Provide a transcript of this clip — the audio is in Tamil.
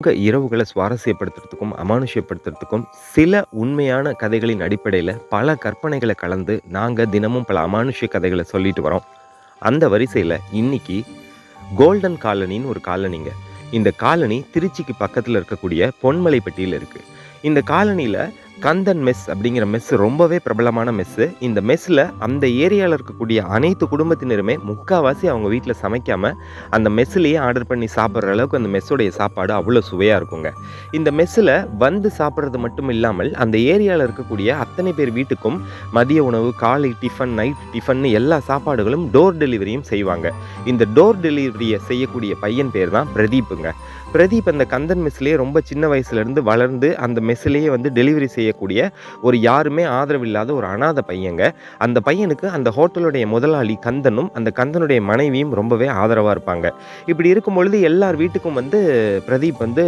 உங்க இரவுகள சுவாரஸ்யப்படுத்துறதுக்கும், அமானுஷ்யப்படுத்துறதுக்கும் சில உண்மையான கதைகளின் அடிப்படையில பல கற்பனைகள கலந்து நாங்க தினமும் பல அமானுஷ்ய கதைகள சொல்லிட்டு வரோம். அந்த வரிசையில இன்னைக்கு கோல்டன் காலனின்னு ஒரு காலனிங்க. இந்த காலனி திருச்சிக்கு பக்கத்துல இருக்கக்கூடிய பொன்மலைப்பட்டியில இருக்கு. இந்த காலனில கந்தன் மெஸ் அப்படிங்கிற மெஸ் ரொம்பவே பிரபலமான மெஸ்ஸு. இந்த மெஸ்ல அந்த ஏரியால இருக்கக்கூடிய அனைத்து குடும்பத்தினருமே முக்காவாசி அவங்க வீட்ல சமைக்காம, அந்த மெஸ்ஸிலேயே ஆர்டர் பண்ணி சாப்பிடுற அளவுக்கு அந்த மெஸ்ஸோடைய சாப்பாடு அவ்வளோ சுவையா இருக்குங்க. இந்த மெஸ்ஸில வந்து சாப்பிடுறது மட்டும் இல்லாமல், அந்த ஏரியால இருக்கக்கூடிய அத்தனை பேர் வீட்டுக்கும் மதிய உணவு, காலை டிஃபன், நைட் டிஃபன்னு எல்லா சாப்பாடுகளும் டோர் டெலிவரியும் செய்வாங்க. இந்த டோர் டெலிவரிய செய்யக்கூடிய பையன் பேர் தான் பிரதீப்புங்க. பிரதீப் அந்த கந்தன் மெஸ்லயே ரொம்ப சின்ன வயசுலேருந்து வளர்ந்து அந்த மெஸ்ஸிலேயே வந்து டெலிவரி செய்யக்கூடிய ஒரு யாருமே ஆதரவில்லாத ஒரு அனாதை பையங்க. அந்த பையனுக்கு அந்த ஹோட்டலுடைய முதலாளி கந்தனும், அந்த கந்தனுடைய மனைவியும் ரொம்பவே ஆதரவா இருப்பாங்க. இப்படி இருக்கும் பொழுது எல்லார் வீட்டுக்கும் வந்து பிரதீப் வந்து